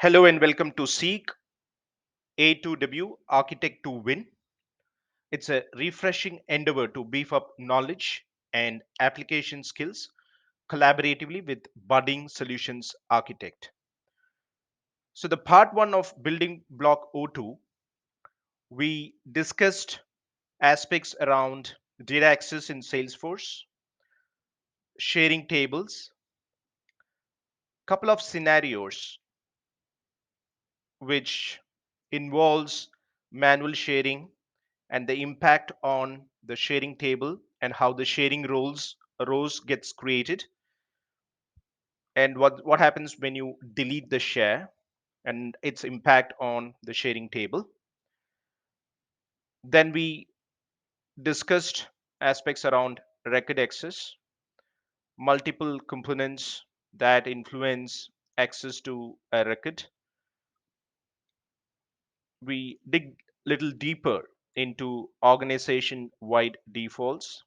Hello and welcome to Seek A2W Architect to Win. It's a refreshing endeavor to beef up knowledge and application skills collaboratively with budding solutions architect. So, the part one of building block O2, we discussed aspects around data access in Salesforce, sharing tables, couple of scenarios which involves manual sharing and the impact on the sharing table and how the sharing rows gets created and what happens when you delete the share and its impact on the sharing table. Then we discussed aspects around record access, multiple components that influence access to a record. We dig little deeper into organization wide defaults,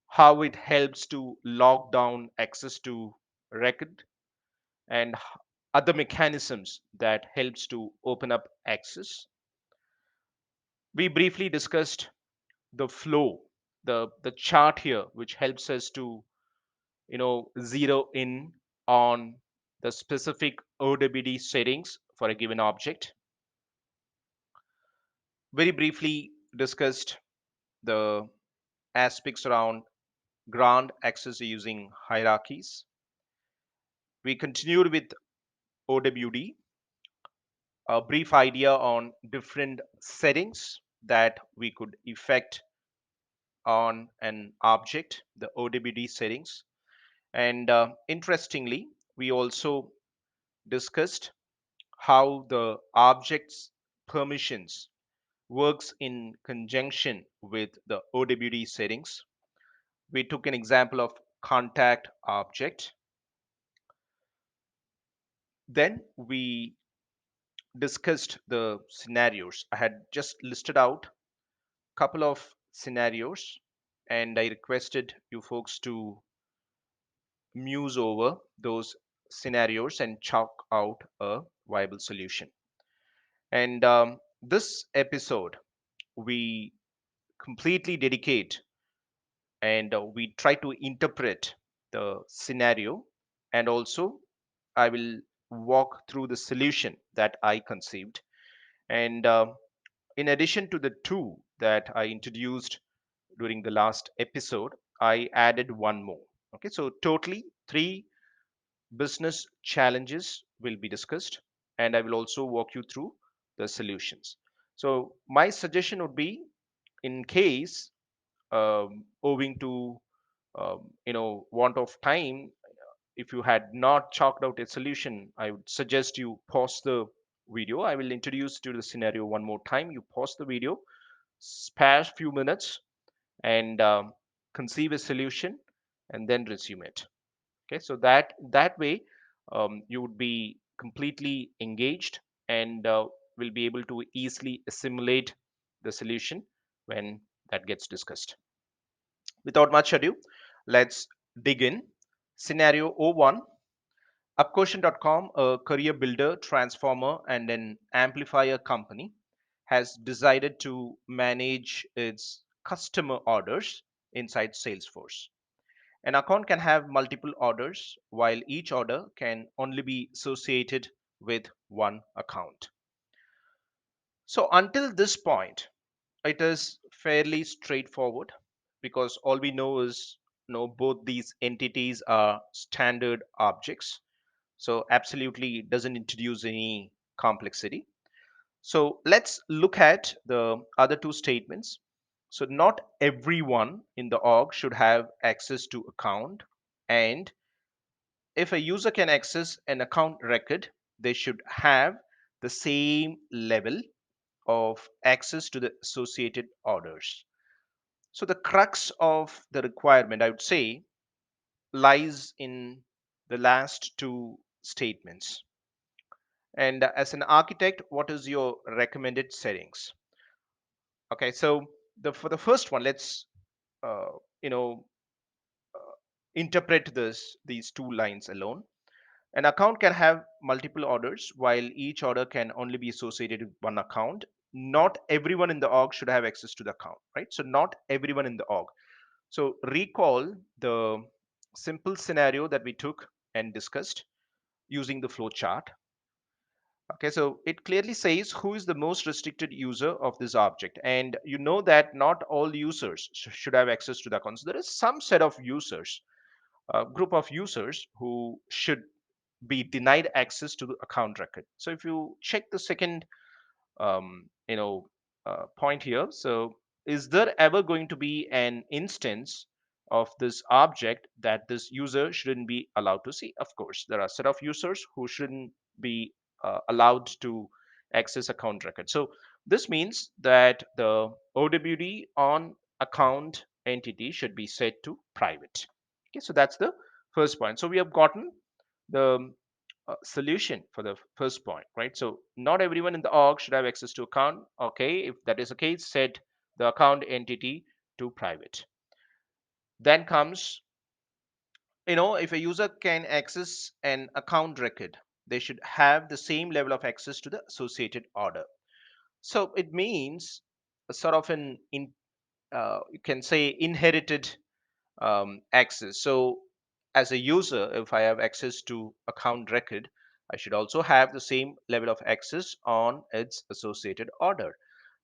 how it helps to lock down access to record and other mechanisms that helps to open up access. We briefly discussed the flow, the chart here, which helps us to zero in on the specific OWD settings for a given object. Very briefly discussed the aspects around grant access using hierarchies. We continued with OWD, a brief idea on different settings that we could effect on an object, the OWD settings. And interestingly, we also discussed how the object's permissions works in conjunction with the OWD settings. We took an example of contact object. Then we discussed the scenarios. I had just listed out a couple of scenarios and I requested you folks to muse over those scenarios and chalk out a viable solution. And this episode, we completely dedicate and we try to interpret the scenario, and also I will walk through the solution that I conceived. And in addition to the two that I introduced during the last episode, I added one more. Okay, so totally three business challenges will be discussed, and I will also walk you through the solutions. So, my suggestion would be, in case owing to want of time, if you had not chalked out a solution, I would suggest you pause the video. I will introduce to the scenario one more time. You pause the video, spare few minutes, and conceive a solution, and then resume it. Okay, so that way you would be completely engaged and will be able to easily assimilate the solution when that gets discussed. Without much ado, let's dig in. Scenario O1: upquotient.com, a career builder, transformer, and an amplifier company, has decided to manage its customer orders inside Salesforce. An account can have multiple orders, while each order can only be associated with one account. So, until this point, it is fairly straightforward because all we know is both these entities are standard objects. So, absolutely it doesn't introduce any complexity. So, let's look at the other two statements. So, not everyone in the org should have access to account, and if a user can access an account record, they should have the same level of access to the associated orders. So the crux of the requirement, I would say, lies in the last two statements. And as an architect, what is your recommended settings? Okay, so for the first one, let's uh, you know interpret these two lines alone. An account can have multiple orders, while each order can only be associated with one account. Not everyone in the org should have access to the account, right? So not everyone in the org. So recall the simple scenario that we took and discussed using the flow chart. Okay, so it clearly says who is the most restricted user of this object. And you know that not all users should have access to the account. So there is some set of users, a group of users who should be denied access to the account record. So if you check the second um, you know point here, so is there ever going to be an instance of this object that this user shouldn't be allowed to see? Of course there are a set of users who shouldn't be allowed to access account record. So this means that the OWD on account entity should be set to private. Okay, so that's the first point. So we have gotten the solution for the first point, right? So not everyone in the org should have access to account. Okay, if that is the case, set the account entity to private. Then comes, if a user can access an account record, they should have the same level of access to the associated order. So it means a sort of you can say inherited access. So as a user, if I have access to account record, I should also have the same level of access on its associated order.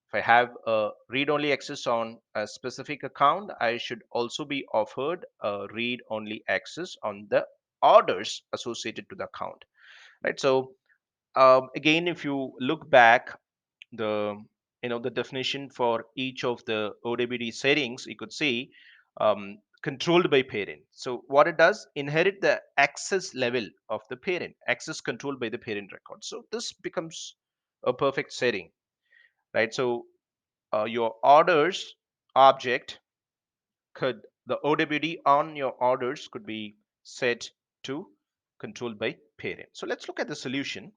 If I have a read-only access on a specific account, I should also be offered a read-only access on the orders associated to the account, right? So again, if you look back the the definition for each of the OWD settings, you could see controlled by parent. So what it does, inherit the access level of the parent, access controlled by the parent record. So this becomes a perfect setting, right? So your orders object could, the OWD on your orders could be set to controlled by parent. So let's look at the solution.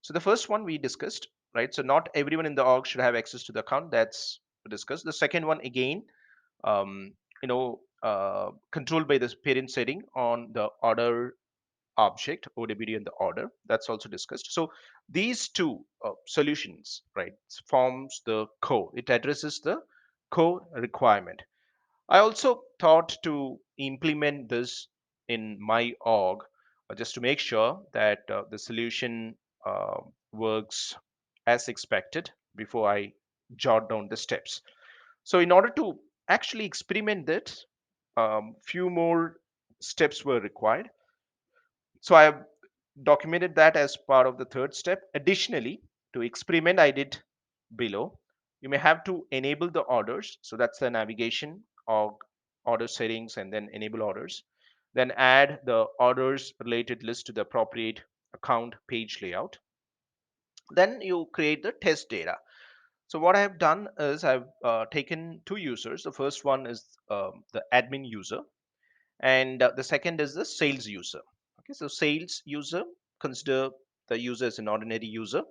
So the first one we discussed, right? So not everyone in the org should have access to the account. That's discussed. The second one again, controlled by this parent setting on the order object, OWD and the order. That's also discussed. So these two solutions, right, forms the core. It addresses the core requirement. I also thought to implement this in my org just to make sure that the solution uh, works as expected before I jot down the steps. So, in order to actually experiment that, few more steps were required. So, I have documented that as part of the third step. Additionally, to experiment, I did below. You may have to enable the orders. So that's the navigation of order settings and then enable orders. Then add the orders related list to the appropriate account page layout. Then you create the test data. So what I have done is I've taken two users. The first one is the admin user, and the second is the sales user. Okay, so sales user, consider the user as an ordinary user,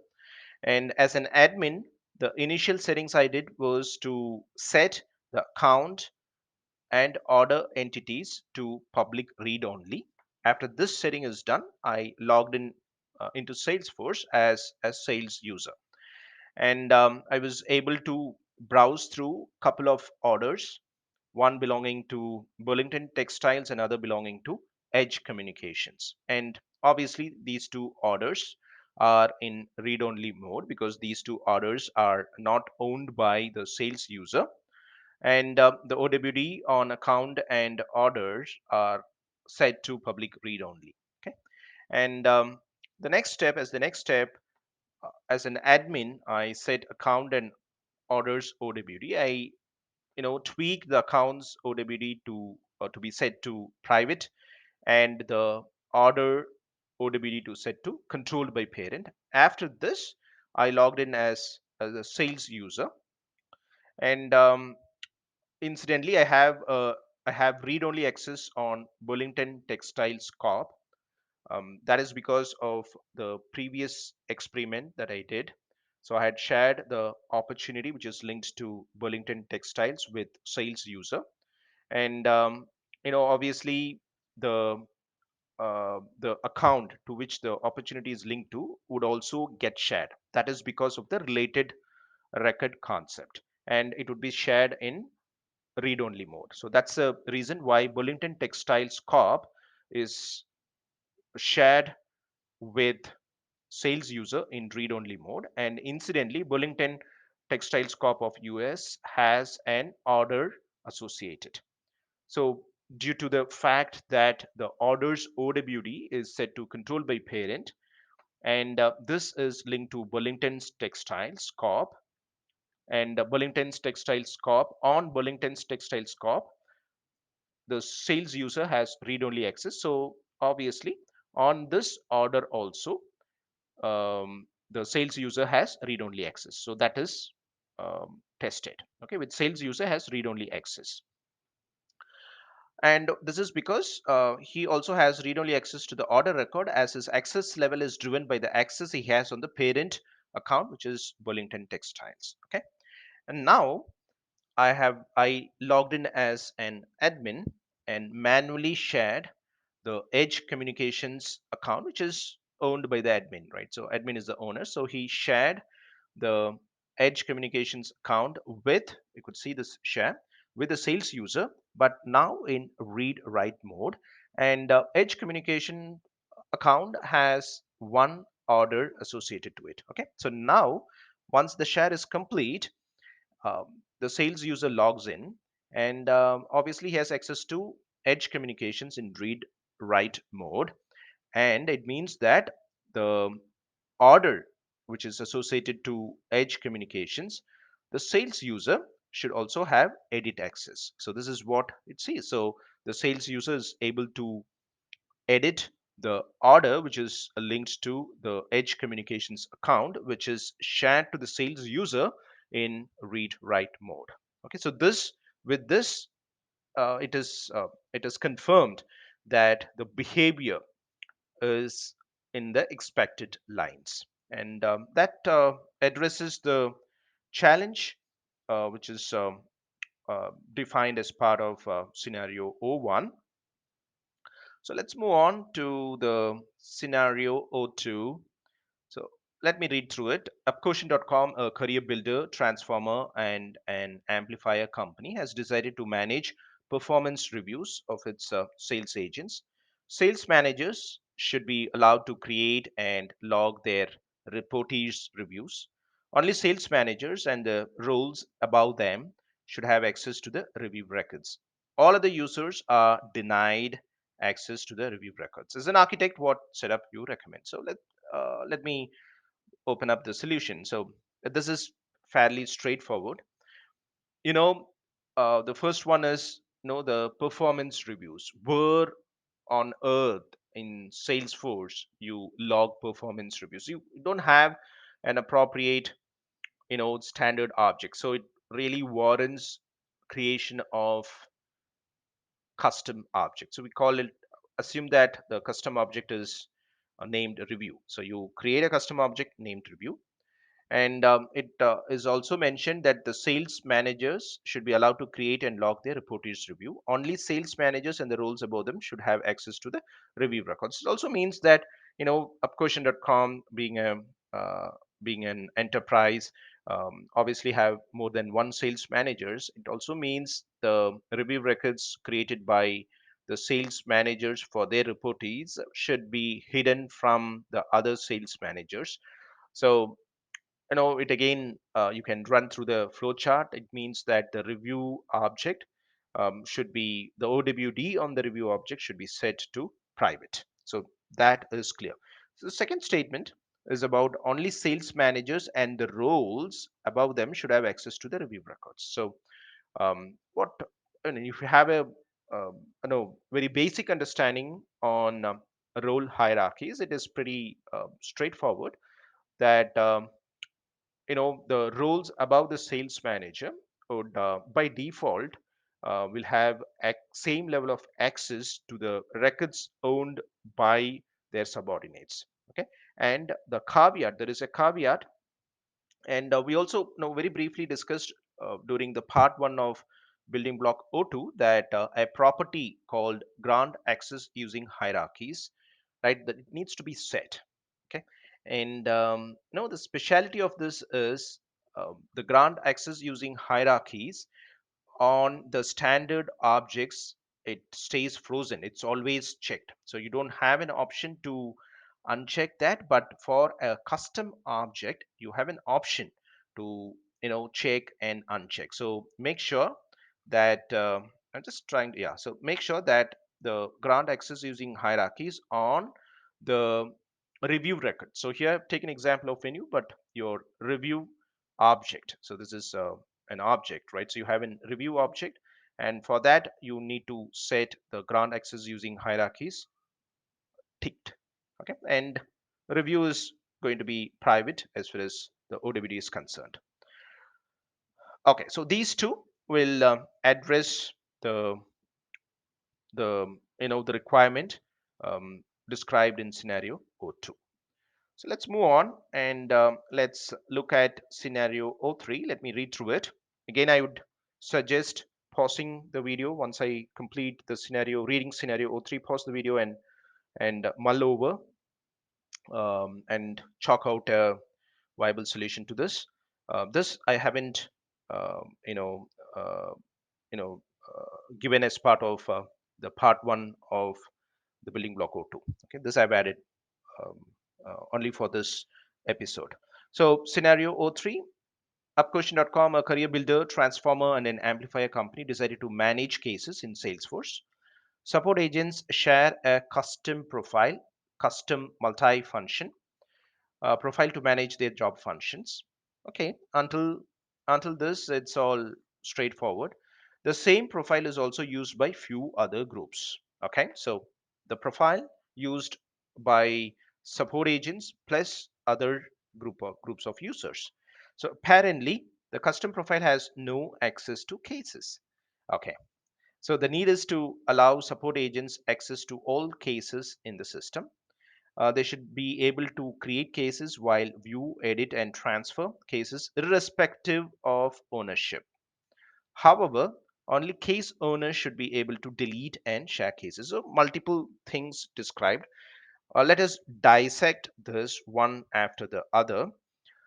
and as an admin, the initial settings I did was to set the account and order entities to public read only. After this setting is done, I logged in into Salesforce as sales user, and I was able to browse through a couple of orders, one belonging to Burlington Textiles and other belonging to Edge Communications. And obviously, these two orders are in read only mode because these two orders are not owned by the sales user. And the OWD on account and orders are set to public read only. Okay. And the next step, as an admin, I set account and orders OWD. I tweak the accounts OWD to be set to private, and the order OWD to set to controlled by parent. After this, I logged in as a sales user, and incidentally, I have read-only access on Burlington Textiles Corp. That is because of the previous experiment that I did. So I had shared the opportunity which is linked to Burlington Textiles with sales user, and obviously the the account to which the opportunity is linked to would also get shared. That is because of the related record concept, and it would be shared in read only mode. So that's the reason why Burlington Textiles Corp is shared with sales user in read only mode. And incidentally, Burlington Textiles Corp of US has an order associated. So due to the fact that the order's OWD is set to control by parent, and this is linked to Burlington's Textiles Corp, and Burlington's Textiles Corp, on Burlington's Textiles Corp, the sales user has read-only access. So obviously, on this order also, the sales user has read-only access. So that is tested. Okay, with sales user has read-only access. And this is because he also has read-only access to the order record, as his access level is driven by the access he has on the parent account, which is Burlington Textiles. Okay, and now I logged in as an admin and manually shared the Edge Communications account, which is owned by the admin, right? So admin is the owner. So he shared the Edge Communications account with, you could see this share, with the sales user, but now in read write mode. And Edge Communication account has one order associated to it. Okay, so now once the share is complete, the sales user logs in, and obviously he has access to Edge Communications in read write mode. And it means that the order which is associated to Edge Communications, the sales user should also have edit access. So this is what it sees. So the sales user is able to edit the order which is linked to the Edge Communications account, which is shared to the sales user in read write mode. Okay, so this, with this, it is confirmed that the behavior is in the expected lines, and that addresses the challenge which is defined as part of scenario O1. So let's move on to the scenario O2. So let me read through it. Upquotient.com, a career builder, transformer, and an amplifier company, has decided to manage performance reviews of its sales agents. Sales managers should be allowed to create and log their reportees' reviews. Only sales managers and the roles above them should have access to the review records. All other users are denied access to the review records. As an architect, what setup you recommend? So let me open up the solution. So this is fairly straightforward. You know, the first one is, the performance reviews. Where on earth in Salesforce you log performance reviews? You don't have an appropriate, standard object. So it really warrants creation of custom object. So we call it, assume that the custom object is named review. So you create a custom object named review. And it is also mentioned that the sales managers should be allowed to create and log their reporters review. Only sales managers and the roles above them should have access to the review records. It also means that, upquotient.com uh, being an enterprise, obviously have more than one sales managers. It also means the review records created by the sales managers for their reportees should be hidden from the other sales managers. So, it again, you can run through the flow chart. It means that the review object should be, the OWD on the review object should be set to private. So that is clear. So the second statement is about only sales managers and the roles above them should have access to the review records. So what if you have a very basic understanding on role hierarchies, it is pretty straightforward that the roles above the sales manager would by default will have same level of access to the records owned by their subordinates. Okay, and the caveat, there is a caveat, and we also very briefly discussed during the part one of building block O2 that a property called grant access using hierarchies, right? That it needs to be set. Okay, and the speciality of this is the grant access using hierarchies on the standard objects. It stays frozen, it's always checked, so you don't have an option to uncheck that. But for a custom object you have an option to check and uncheck. So make sure that I'm just trying to, yeah, so make sure that the grant access using hierarchies on the review record. So here I've taken example of menu, but your review object. So this is an object, right? So you have a review object, and for that you need to set the grant access using hierarchies ticked. Okay, and review is going to be private as far as the OWD is concerned. Okay, so these two will address the the requirement described in scenario O2. So let's move on and let's look at scenario O3. Let me read through it. Again, I would suggest pausing the video once I complete the scenario, reading scenario O3, pause the video and mull over and chalk out a viable solution to this. This I haven't, um, you know, uh, you know, given as part of the part one of the building block O2. Okay, this I've added um, only for this episode. So scenario O3, upquestion.com, a career builder, transformer, and an amplifier company decided to manage cases in Salesforce. Support agents share a custom profile, custom multi-function profile to manage their job functions. Okay, until this, it's all straightforward. The same profile is also used by few other groups. Okay, so the profile used by support agents plus other groups of users. So apparently, the custom profile has no access to cases. Okay, so the need is to allow support agents access to all cases in the system. They should be able to create cases while view, edit, and transfer cases irrespective of ownership. However, only case owners should be able to delete and share cases. So, multiple things described. Let us dissect this one after the other.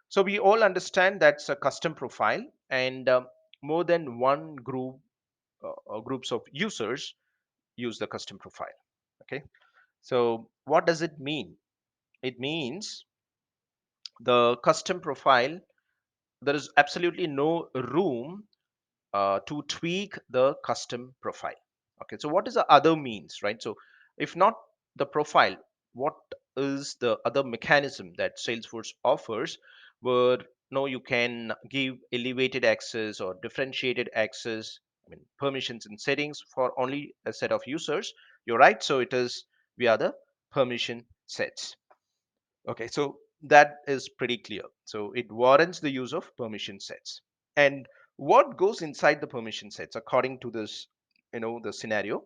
So, we all understand that's a custom profile, and more than one or groups of users use the custom profile. Okay, so what does it mean? It means the custom profile, there is absolutely no room to tweak the custom profile. Okay, so what is the other means, right? So if not the profile, what is the other mechanism that Salesforce offers where no you can give elevated access or differentiated access, I mean permissions and settings for only a set of users? You're right, so it is via the permission sets. Okay, so that is pretty clear. So it warrants the use of permission sets. And what goes inside the permission sets according to this, the scenario?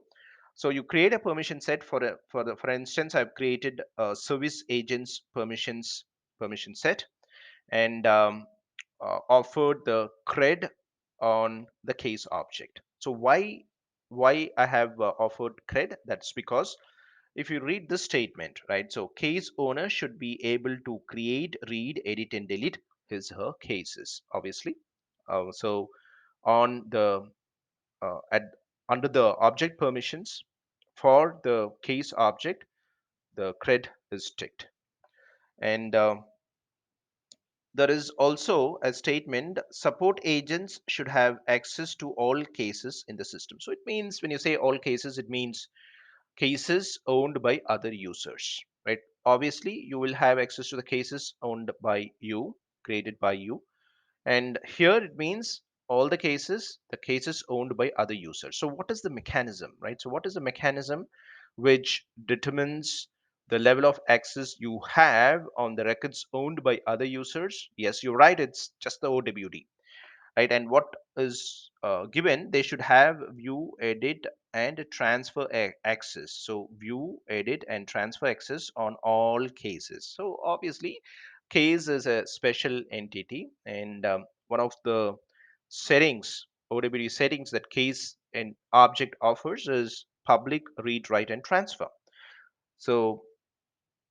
So you create a permission set for instance, I've created a service agents permission set and offered the cred on the case object. So why I have offered cred? That's because if you read this statement, right? So case owner should be able to create, read, edit, and delete his her cases, obviously. So on the at under the object permissions for the case object, the cred is ticked, and there is also a statement: support agents should have access to all cases in the system. So it means when you say all cases, it means cases owned by other users, right? Obviously you will have access to the cases owned by you, created by you, and here it means all the cases owned by other users. So what is the mechanism, right? So what is the mechanism which determines the level of access you have on the records owned by other users? Yes, you're right, it's just the OWD, right? And what is given, they should have view, edit, and transfer access. So view, edit, and transfer access on all cases. So obviously case is a special entity, and one of the settings OWD settings that case and object offers is public, read, write, and transfer. So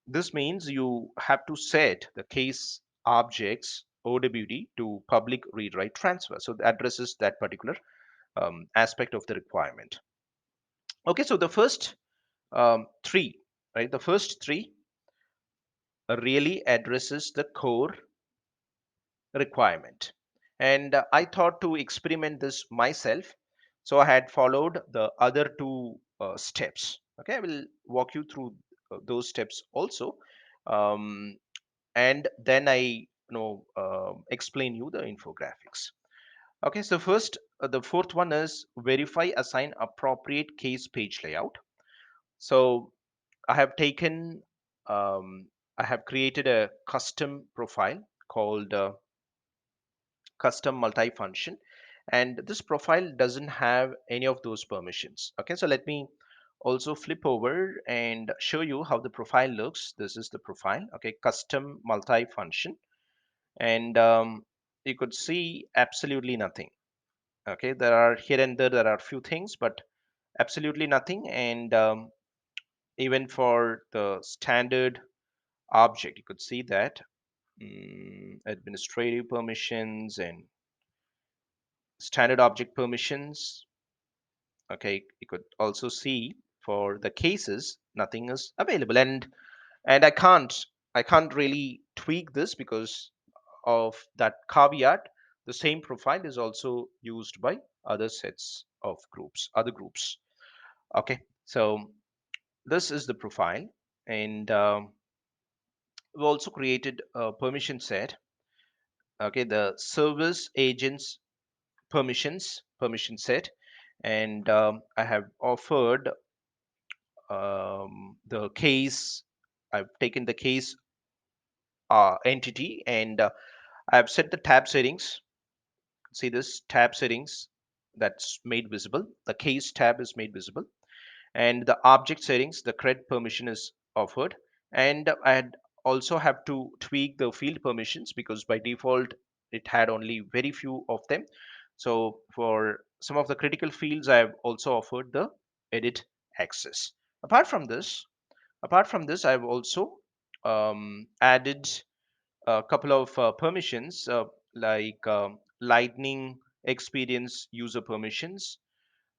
this means you have to set the case objects OWD to public, read, write, transfer. So that addresses that particular aspect of the requirement. Okay, so the first three, right? The first three really addresses the core requirement. And I thought to experiment this myself. So I had followed the other two steps. Okay, I will walk you through those steps also. Um, and then explain you the infographics. Okay, so first, the fourth one is verify, assign appropriate case page layout. So I have taken, I have created a custom profile called custom multifunction, and this profile doesn't have any of those permissions. Okay, so let me also flip over and show you how the profile looks. This is the profile. Okay, custom multifunction, and you could see absolutely nothing. Okay, there are here and there are few things, but absolutely nothing. And even for the standard object, you could see that administrative permissions and standard object permissions. Okay, you could also see for the cases nothing is available, and I can't really tweak this because of that caveat. The same profile is also used by other sets of groups, other groups. Okay, so this is the profile, and we've also created a permission set. Okay, the service agents permission set, and I have offered the case. I've taken the case entity, and I've set the tab settings. See this tab settings that's made visible. The case tab is made visible, and the object settings, the cred permission is offered. And I had also have to tweak the field permissions because by default it had only very few of them. So for some of the critical fields, I have also offered the edit access. Apart from this, I've also added a couple of permissions like lightning experience user permissions,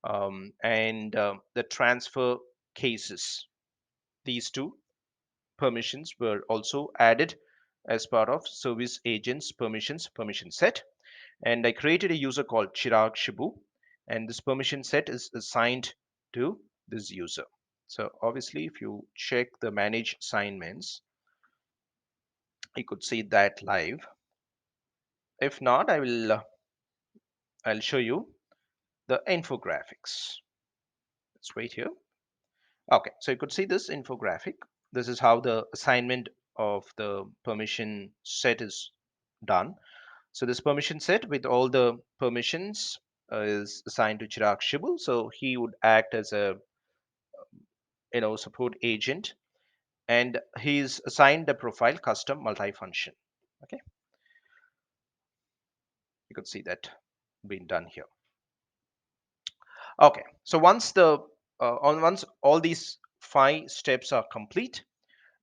and the transfer cases. These two permissions were also added as part of service agents permission set. And I created a user called Chirag Shibu, and this permission set is assigned to this user. So obviously, if you check the manage assignments, you could see that live. If not, I'll show you the infographics. Let's wait here. Okay, so you could see this infographic. This is how the assignment of the permission set is done. So this permission set with all the permissions is assigned to Chirag Shibu. So he would act as a support agent, and he's assigned the profile custom multifunction. Okay, you could see that being done here. Okay, so once all these 5 steps are complete,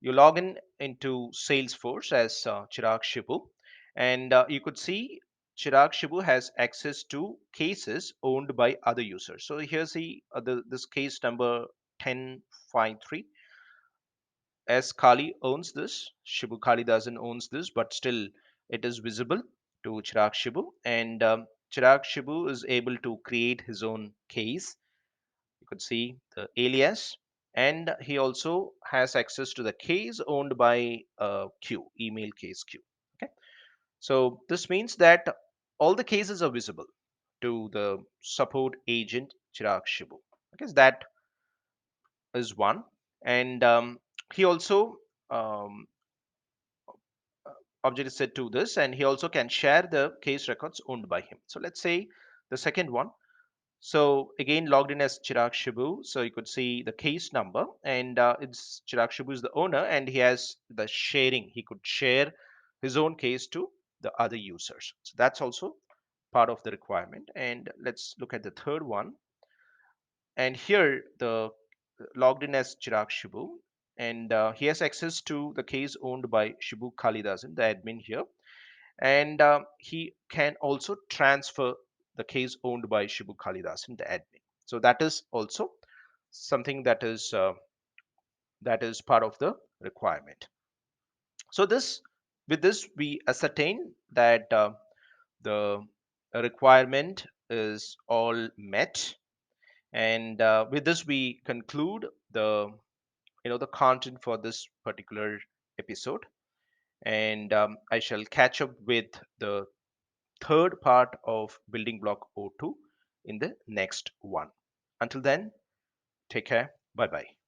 you log in into Salesforce as Chirag Shibu, and you could see Chirag Shibu has access to cases owned by other users. So here's this case number 1053. As Kali owns this, Shibu Kali doesn't owns this, but still it is visible to Chirag Shibu, and Chirag Shibu is able to create his own case. You could see the alias, and he also has access to the case owned by Q, email case Q. Okay, so this means that all the cases are visible to the support agent Chirag Shibu. Okay, so that is one, and he also um, object is set to this, and he also can share the case records owned by him. So let's say the second one. So again, logged in as Chirag Shibu. So you could see the case number, and it's Chirag Shibu is the owner, and he has the sharing. He could share his own case to the other users. So that's also part of the requirement. And let's look at the third one. And here the logged in as Chirag Shibu, and he has access to the case owned by Shibu Kalidasan, the admin here, and he can also transfer the case owned by Shibu Kalidasan, the admin. So that is also something that is part of the requirement. So this with this we ascertain that the requirement is all met, and with this we conclude the the content for this particular episode, and I shall catch up with the third part of building block O2 in the next one. Until then, take care. Bye bye.